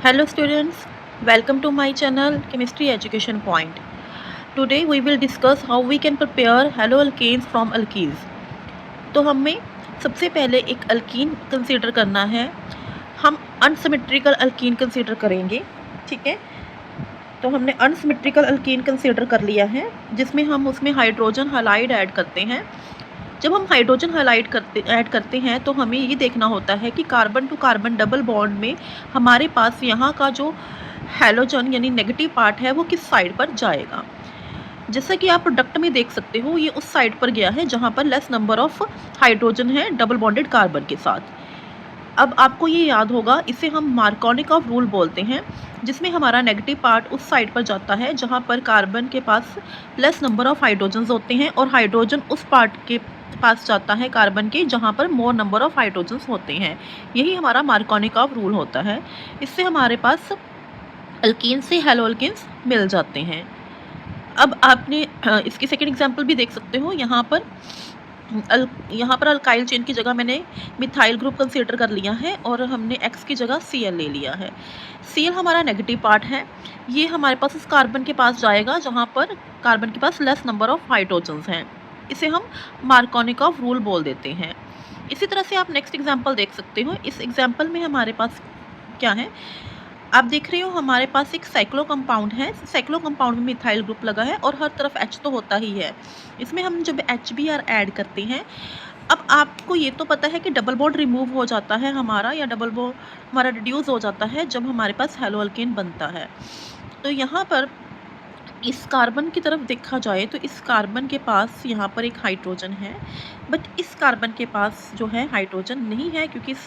Hello students, welcome to my channel Chemistry Education Point. Today we will discuss how we can prepare haloalkanes from alkenes. तो हमें सबसे पहले एक alkyne consider करना है। हम अनसिमेट्रिकल अल्कीन कंसीडर करेंगे, ठीक है। तो हमने अनसिमेट्रिकल अल्कीन कंसीडर कर लिया है, जिसमें हम उसमें हाइड्रोजन हैलाइड ऐड करते हैं। जब हम हाइड्रोजन हैलाइड ऐड करते हैं तो हमें ये देखना होता है कि carbon to carbon double bond में हमारे पास यहाँ का जो हैलोजन यानी नेगेटिव पार्ट है वो किस साइड पर जाएगा। जैसा कि आप प्रोडक्ट में देख सकते हो, ये उस साइड पर गया है जहाँ पर लेस नंबर ऑफ हाइड्रोजन है डबल बॉन्डेड कार्बन के साथ। अब आपको ये याद होगा, इसे हम मार्कोनिकॉफ रूल बोलते हैं, जिसमें हमारा नेगेटिव पार्ट उस साइड पर जाता है जहाँ पर कार्बन के पास लेस नंबर ऑफ हाइड्रोजन्स होते हैं और हाइड्रोजन उस पार्ट के पास जाता है कार्बन के जहाँ पर मोर नंबर ऑफ हाइड्रोजन्स होते हैं। यही हमारा मार्कोनिकॉफ रूल होता है। इससे हमारे पास अल्कीन से हैलोअल्कीन्स मिल जाते हैं। अब आपने इसकी सेकेंड एग्जाम्पल भी देख सकते हो। यहाँ पर अल्काइल चेन की जगह मैंने मिथाइल ग्रुप कंसीडर कर लिया है और हमने X की जगह Cl ले लिया है। Cl हमारा नेगेटिव पार्ट है। ये हमारे पास उस कार्बन के पास जाएगा जहाँ पर कार्बन के पास लेस नंबर ऑफ हाइड्रोजन्स हैं। इसे हम मार्कोनिकॉफ रूल बोल देते हैं। इसी तरह से आप नेक्स्ट एग्जाम्पल देख सकते हो। इस एग्जाम्पल में हमारे पास क्या है, आप देख रहे हो हमारे पास एक साइक्लो कंपाउंड है। साइक्लो कंपाउंड में मिथाइल ग्रुप लगा है और हर तरफ H तो होता ही है। इसमें हम जब HBr ऐड करते हैं, अब आपको ये तो पता है कि डबल बॉन्ड रिमूव हो जाता है हमारा, या डबल बॉन्ड हमारा रिड्यूस हो जाता है जब हमारे पास हैलोअल्केन बनता है। तो यहाँ पर इस कार्बन की तरफ देखा जाए तो इस कार्बन के पास यहाँ पर एक हाइड्रोजन है, बट इस कार्बन के पास जो है हाइड्रोजन नहीं है, क्योंकि इस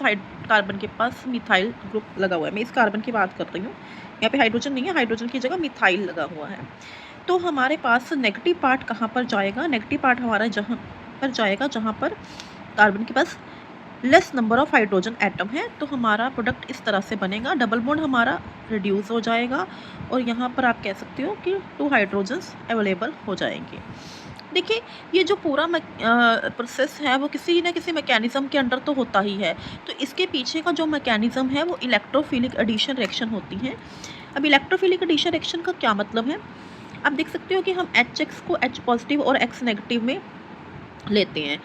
कार्बन के पास मिथाइल ग्रुप लगा हुआ है। मैं इस कार्बन की बात कर रही हूँ, यहाँ पे हाइड्रोजन नहीं है, हाइड्रोजन की जगह मिथाइल लगा हुआ है। तो हमारे पास नेगेटिव पार्ट कहाँ पर जाएगा? नेगेटिव पार्ट हमारा जहाँ पर जाएगा जहाँ पर कार्बन के पास less number of hydrogen atom है। तो हमारा प्रोडक्ट इस तरह से बनेगा, डबल बॉन्ड हमारा रिड्यूस हो जाएगा और यहाँ पर आप कह सकते हो कि 2 हाइड्रोजन्स अवेलेबल हो जाएंगे। देखिए, ये जो पूरा प्रोसेस है वो किसी न किसी मैकेनिज्म के अंडर तो होता ही है। तो इसके पीछे का जो मैकेनिज्म है वो इलेक्ट्रोफिलिक एडिशन रिएक्शन होती है। अब इलेक्ट्रोफिलिक एडिशन रिएक्शन का क्या मतलब है? आप देख सकते हो कि हम HX को H पॉजिटिव और X नेगेटिव में लेते हैं।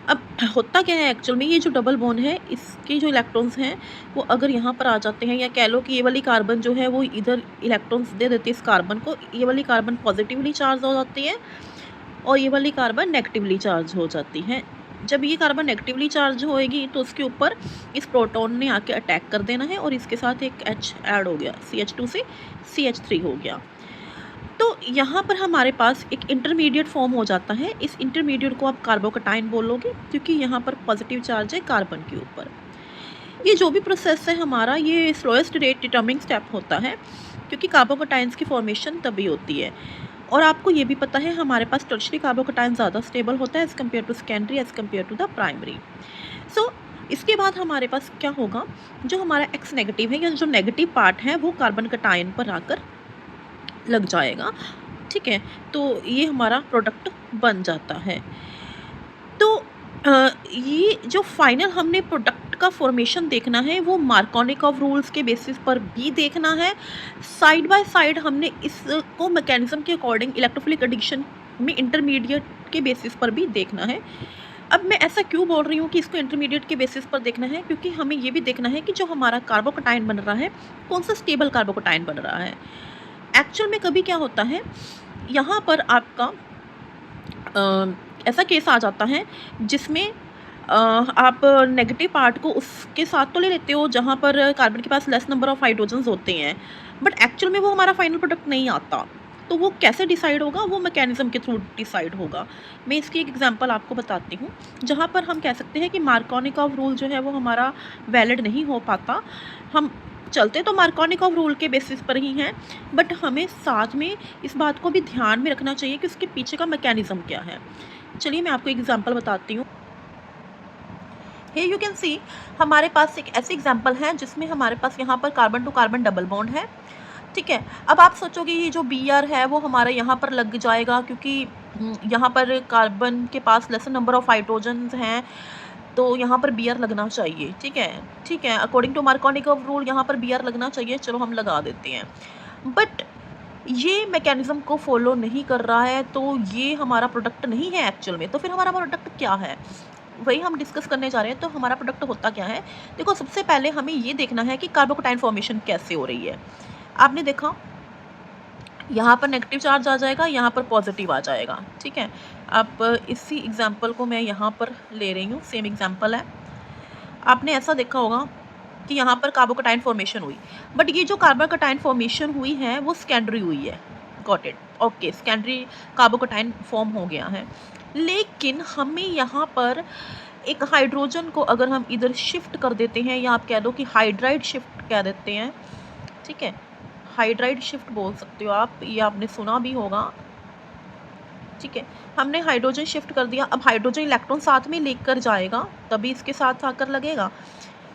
अब होता क्या है एक्चुअल में, ये जो डबल बॉन्ड है इसके जो इलेक्ट्रॉन्स हैं वो अगर यहाँ पर आ जाते हैं, या कह लो कि ये वाली कार्बन जो है वो इधर इलेक्ट्रॉन्स दे देती है इस कार्बन को, ये वाली कार्बन पॉजिटिवली चार्ज हो जाती है और ये वाली कार्बन नेगेटिवली चार्ज हो जाती है। जब ये कार्बन नेगेटिवली चार्ज होएगी तो उसके ऊपर इस प्रोटॉन ने आके अटैक कर देना है और इसके साथ एक H ऐड हो गया, CH2 से CH3 हो गया। तो यहाँ पर हमारे पास एक इंटरमीडिएट फॉर्म हो जाता है। इस इंटरमीडिएट को आप कार्बोकटाइन बोलोगे, क्योंकि यहाँ पर पॉजिटिव चार्ज है कार्बन के ऊपर। ये जो भी प्रोसेस है हमारा, ये स्लोएस्ट रेट डिटर्मिनिंग स्टेप होता है, क्योंकि कार्बोकटाइन्स की फॉर्मेशन तभी होती है। और आपको ये भी पता है हमारे पास टर्शरी कार्बोकटाइन ज़्यादा स्टेबल होता है as compare to secondary, as compare to the primary. So इसके बाद हमारे पास क्या होगा, जो हमारा X नेगेटिव है या जो नेगेटिव पार्ट है वो कार्बन कटाइन पर आकर लग जाएगा, ठीक है। तो ये हमारा प्रोडक्ट बन जाता है। तो ये जो फाइनल हमने प्रोडक्ट का फॉर्मेशन देखना है वो मार्कोनिकॉफ रूल्स के बेसिस पर भी देखना है। साइड बाय साइड हमने इसको मैकेनिज्म के अकॉर्डिंग इलेक्ट्रोफिलिक एडिशन में इंटरमीडिएट के बेसिस पर भी देखना है। अब मैं ऐसा क्यों बोल रही हूँ कि इसको इंटरमीडिएट के बेसिस पर देखना है, क्योंकि हमें ये भी देखना है कि जो हमारा कार्बोकटाइन बन रहा है कौन सा स्टेबल कार्बोकटाइन बन रहा है। एक्चुअल में कभी क्या होता है, यहाँ पर आपका ऐसा केस आ जाता है जिसमें आप नेगेटिव पार्ट को उसके साथ तो ले लेते हो जहाँ पर कार्बन के पास लेस नंबर ऑफ हाइड्रोजन्स होते हैं, बट एक्चुअल में वो हमारा फाइनल प्रोडक्ट नहीं आता। तो वो कैसे डिसाइड होगा? वो मैकेनिज्म के थ्रू डिसाइड होगा। मैं इसकी एक एग्जांपल आपको बताती हूँ, जहाँ पर हम कह सकते हैं कि मार्कोनिकॉफ रूल जो है वो हमारा वैलिड नहीं हो पाता। हम चलते तो मार्कोनिकॉफ रूल के बेसिस पर ही हैं, बट हमें साथ में इस बात को भी ध्यान में रखना चाहिए कि उसके पीछे का मैकेनिज्म क्या है। चलिए मैं आपको एक एग्जांपल बताती हूँ। Here you can see हमारे पास एक ऐसी एग्जांपल है जिसमें हमारे पास यहाँ पर carbon to carbon double bond है, ठीक है। अब आप सोचोगे ये जो Br है वो हमारा यहाँ पर लग जाएगा, क्योंकि यहाँ पर कार्बन के पास लेसर नंबर ऑफ हाइड्रोजन्स हैं, तो यहाँ पर बी आर लगना चाहिए, ठीक है, ठीक है, अकॉर्डिंग टू मार्कोनिकॉव रूल यहाँ पर बी आर लगना चाहिए, चलो हम लगा देते हैं। बट ये मैकेनिज़्म को फॉलो नहीं कर रहा है, तो ये हमारा प्रोडक्ट नहीं है एक्चुअल में। तो फिर हमारा प्रोडक्ट क्या है, वही हम डिस्कस करने जा रहे हैं। तो हमारा प्रोडक्ट होता क्या है, देखो सबसे पहले हमें ये देखना है कि कार्बोकटाइन फॉर्मेशन कैसे हो रही है। आपने देखा यहाँ पर नेगेटिव चार्ज आ जाएगा, यहाँ पर पॉजिटिव आ जाएगा, ठीक है। अब इसी एग्जाम्पल को मैं यहाँ पर ले रही हूँ, सेम एग्जाम्पल है। आपने ऐसा देखा होगा कि यहाँ पर कार्बोकटाइन फॉर्मेशन हुई, बट ये जो कार्बोकटाइन फॉर्मेशन हुई है वो सेकेंडरी हुई है। Got it, okay, secondary कार्बोकटाइन form हो गया है। लेकिन हमें यहाँ पर एक हाइड्रोजन को अगर हम इधर शिफ्ट कर देते हैं, या आप कह दो कि हाइड्राइड शिफ्ट कह देते हैं, ठीक है, हाइड्राइड शिफ्ट बोल सकते हो आप, ये आपने सुना भी होगा, ठीक है। हमने हाइड्रोजन शिफ्ट कर दिया, अब हाइड्रोजन इलेक्ट्रॉन साथ में लेकर जाएगा तभी इसके साथ आकर लगेगा।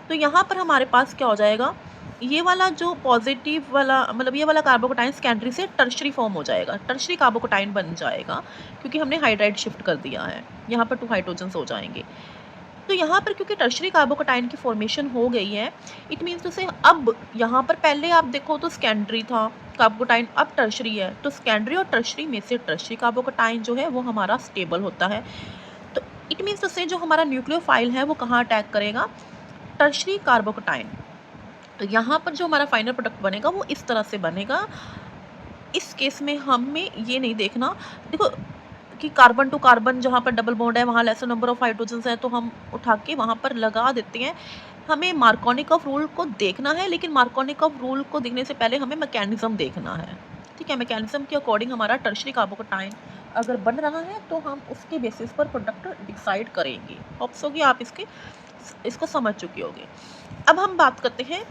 तो यहाँ पर हमारे पास क्या हो जाएगा, ये वाला जो पॉजिटिव वाला मतलब ये वाला कार्बोकटाइन सेकेंडरी से टर्शरी फॉर्म हो जाएगा, टर्शरी कार्बोकटाइन बन जाएगा, क्योंकि हमने हाइड्राइड शिफ्ट कर दिया है। यहाँ पर 2 हाइड्रोजन्स हो जाएंगे। तो यहाँ पर क्योंकि टर्शरी कार्बोकटाइन की फॉर्मेशन हो गई है, इट मीन्स तो से अब यहाँ पर पहले आप देखो तो सेकेंडरी था कार्बोकटाइन, अब टर्शरी है, तो सेकेंडरी और टर्शरी में से टर्शरी कार्बोकटाइन जो है वो हमारा स्टेबल होता है। तो इट मीन्स तो से जो हमारा न्यूक्लियोफाइल है वो कहाँ अटैक करेगा, टर्शरी कार्बोकटाइन। तो यहाँ पर जो हमारा फाइनल प्रोडक्ट बनेगा वो इस तरह से बनेगा। इस केस में हमें ये नहीं देखना, देखो कि कार्बन टू कार्बन जहाँ पर डबल बॉन्ड है वहाँ लेसर नंबर ऑफ हाइड्रोजन्स है, तो हम उठा के वहाँ पर लगा देते हैं। हमें मार्कोनिकॉफ रूल को देखना है, लेकिन मार्कोनिकॉफ रूल को देखने से पहले हमें मैकेनिज्म देखना है, ठीक है। मैकेनिज्म के अकॉर्डिंग हमारा टर्शरी कार्बोकटाइन अगर बन रहा है तो हम उसके बेसिस पर प्रोडक्ट डिसाइड करेंगे। होप्स होगी आप इसको समझ चुके होंगे। अब हम बात करते हैं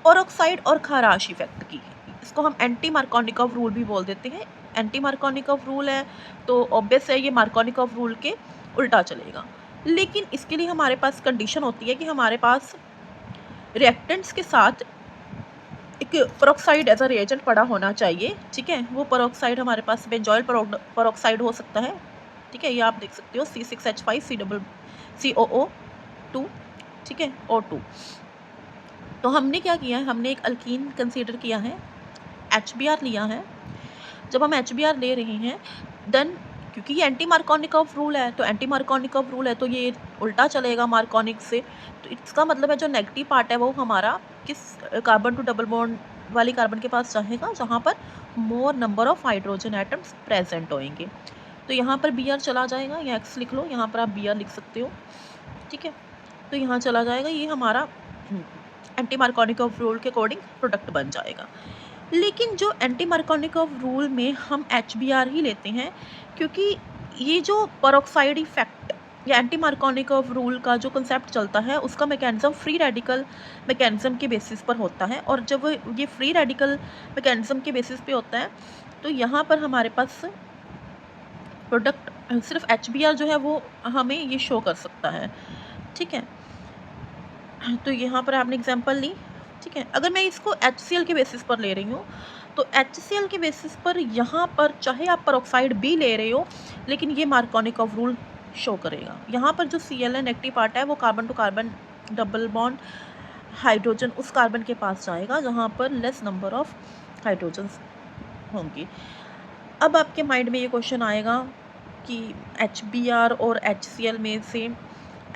पेरोक्साइड और खाराश इफेक्ट की। इसको हम एंटी मार्कोनिकॉफ रूल भी बोल देते हैं। एंटी मार्कोनिकॉफ रूल है तो ऑब्वियस है ये मार्कोनिकॉफ रूल के उल्टा चलेगा, लेकिन इसके लिए हमारे पास कंडीशन होती है कि हमारे पास रिएक्टेंट्स के साथ एक पेरोक्साइड एज अ रिएजेंट पड़ा होना चाहिए, ठीक है। वो पेरोक्साइड हमारे पास बेंजोइल पेरोक्साइड हो सकता है, ठीक है, ये आप देख सकते हो C6H5COO2, ठीक है, O2। तो हमने क्या किया है, हमने एक अल्कीन कंसीडर किया है, HBr लिया है। जब हम HBr ले रहे हैं देन क्योंकि ये एंटी मार्कोनिकॉफ रूल है, तो एंटी मार्कोनिकॉफ रूल है तो ये उल्टा चलेगा मार्कोनिक से। तो इसका मतलब है जो नेगेटिव पार्ट है वो हमारा किस कार्बन टू डबल बॉन्ड वाली कार्बन के पास जाएगा जहाँ पर मोर number of hydrogen atoms present होंगे। तो यहाँ पर Br चला जाएगा, या X लिख लो, यहाँ पर आप Br लिख सकते हो, ठीक है। तो यहाँ चला जाएगा, ये हमारा एंटी मार्कोनिकॉफ रूल के अकॉर्डिंग प्रोडक्ट बन जाएगा। लेकिन जो एंटी मार्कोनिकॉफ रूल में हम HBr ही लेते हैं, क्योंकि ये जो पेरोक्साइड इफेक्ट या एंटी मार्कोनिकॉफ रूल का जो कंसेप्ट चलता है उसका मैकेनिज्म फ्री रेडिकल मैकेनिज्म के बेसिस पर होता है, और जब ये फ्री रेडिकल मैकेनिज्म के बेसिस पे होता है तो यहाँ पर हमारे पास प्रोडक्ट सिर्फ HBr जो है वो हमें ये शो कर सकता है, ठीक है। तो यहाँ पर आपने एग्जांपल ली, ठीक है। अगर मैं इसको HCl के बेसिस पर ले रही हूँ तो HCl के बेसिस पर यहाँ पर चाहे आप पेरोक्साइड भी ले रहे हो लेकिन ये मार्कोनिकॉफ रूल शो करेगा। यहाँ पर जो Cl है नेगेटिव पार्ट है वो carbon to carbon double bond hydrogen उस कार्बन के पास जाएगा जहाँ पर लेस नंबर ऑफ हाइड्रोजन्स होंगी। अब आपके माइंड में ये क्वेश्चन आएगा कि HBr और HCl में से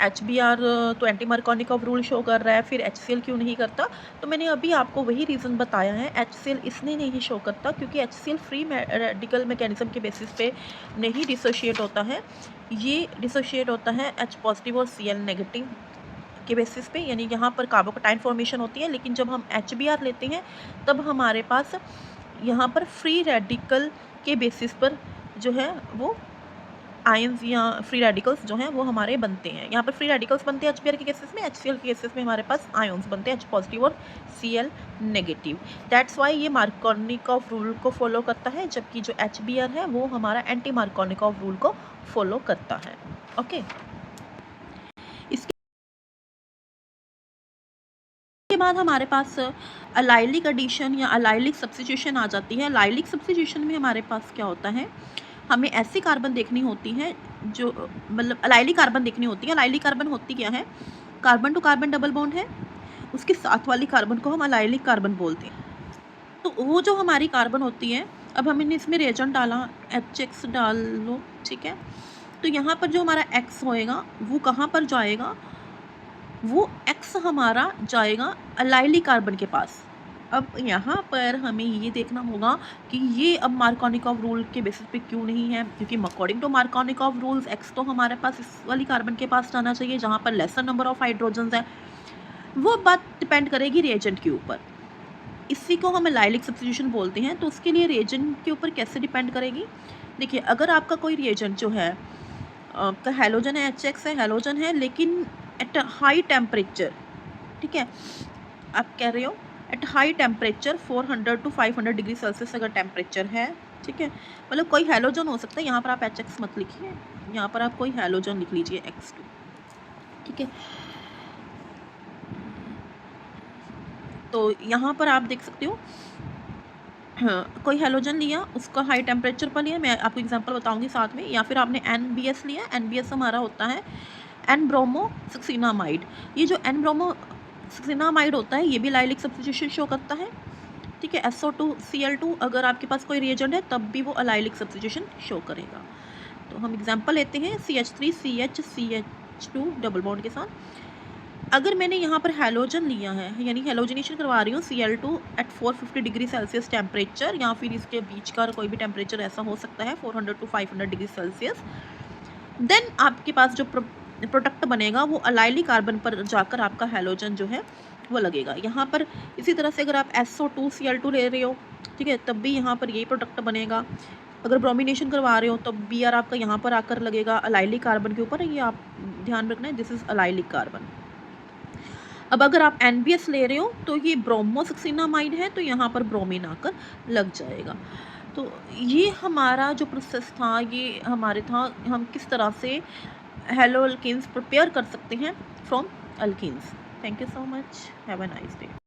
HBr तो एंटी मार्कोनिकॉफ रूल शो कर रहा है, फिर HCl क्यों नहीं करता। तो मैंने अभी आपको वही रीज़न बताया है, HCl इसलिए नहीं शो करता क्योंकि HCl फ्री रेडिकल मैकेनिज्म के बेसिस पे नहीं डिसोशिएट होता है, ये डिसोशिएट होता है H पॉजिटिव और Cl नेगेटिव के बेसिस पे, यानी यहाँ पर कार्बोकटाइन फॉर्मेशन होती है। लेकिन जब हम HBr लेते हैं तब हमारे पास यहाँ पर फ्री रेडिकल के बेसिस पर जो है वो आयंस या फ्री रेडिकल्स जो हैं वो हमारे बनते हैं। यहाँ पर फ्री रेडिकल्स बनते हैं HBr के केसेस में, HCl के केसेस में हमारे पास आयंस बनते हैं H पॉजिटिव और Cl नेगेटिव। दैट्स वाई ये मार्कोनिकॉफ रूल को फॉलो करता है, जबकि जो HBr है वो हमारा एंटी मार्कोनिकॉफ रूल को फॉलो करता है। ओके, इसके बाद हमारे पास अलाइलिक एडिशन या अलाइलिक सब्स्टिट्यूशन आ जाती है। अलाइलिक सब्स्टिट्यूशन में हमारे पास क्या होता है, हमें ऐसी कार्बन देखनी होती है जो मतलब अलाइली कार्बन देखनी होती है। अलाइली कार्बन होती क्या है, carbon to carbon double bond है, उसके साथ वाली कार्बन को हम अलाइलिक कार्बन बोलते हैं। तो वो जो हमारी कार्बन होती है, अब हमने इसमें रिएजेंट डाला, HX डाल लो, ठीक है। तो यहाँ पर जो हमारा X होएगा वो कहाँ पर जाएगा, वो X हमारा जाएगा अलाइली कार्बन के पास। अब यहाँ पर हमें ये देखना होगा कि ये अब मार्कोनिकॉव रूल के बेसिस पे क्यों नहीं है, क्योंकि according to Markovnikov rules X तो हमारे पास इस वाली कार्बन के पास जाना चाहिए जहाँ पर लेसर नंबर ऑफ हाइड्रोजन्स है। वो बात डिपेंड करेगी रिएजेंट के ऊपर। इसी को हम एलाइलिक सब्स्टिट्यूशन बोलते हैं। तो उसके लिए रिएजेंट के ऊपर कैसे डिपेंड करेगी, देखिए अगर आपका कोई रिएजेंट जो है आपका हैलोजन है, HX है, हैलोजन है, लेकिन एट हाई टेम्परेचर, ठीक है, आप कह रहे हो at high temperature 400 to 500 degree Celsius अगर टेम्परेचर है, ठीक है, मतलब कोई हैलोजन हो सकता है। यहाँ पर आप HX मत लिखिए, यहाँ पर आप कोई हैलोजन लिख लीजिए X2, ठीक है। तो यहाँ पर आप देख सकते हो, हाँ, कोई हैलोजन लिया, उसका हाई टेम्परेचर पर लिया, मैं आपको एग्जांपल बताऊंगी साथ में, या फिर आपने NBS लिया, NBS हमारा होता है एन ब्रोमो सक्सिनामाइड। ये जो एन ब्रोमो सक्सिनामाइड होता है ये भी लाइलिक सब्स्टिट्यूशन शो करता है, ठीक है। SO2Cl2 अगर आपके पास कोई रिएजेंट है तब भी वो अलाइलिक सब्स्टिट्यूशन शो करेगा। तो हम एग्जांपल लेते हैं CH3CH2 डबल बॉन्ड के साथ। अगर मैंने यहाँ पर हैलोजन लिया है, यानी हैलोजनेशन करवा रही हूँ Cl2 eight 450 degree Celsius temperature, या फिर इसके बीच का कोई भी टेम्परेचर ऐसा हो सकता है 400 टू 500 डिग्री सेल्सियस, देन आपके पास जो प्रोडक्ट बनेगा वो अलाइली कार्बन पर जाकर आपका हैलोजन जो है वो लगेगा। यहाँ पर इसी तरह से अगर आप SO2Cl2 ले रहे हो, ठीक है, तब भी यहाँ पर यही प्रोडक्ट बनेगा। अगर ब्रोमिनेशन करवा रहे हो तब Br आपका यहाँ पर आकर लगेगा अलाइली कार्बन के ऊपर, ये आप ध्यान रखना है, दिस इज अलाइलिक कार्बन। अब अगर आप NBS ले रहे हो तो ये ब्रोमोसक्सिनामाइड है, तो यहाँ पर ब्रोमीन आकर लग जाएगा। तो ये हमारा जो प्रोसेस था, ये हमारे था हम किस तरह से हेलो अल्केन्स प्रिपेयर कर सकते हैं from alkanes. Thank you so much, have a nice day.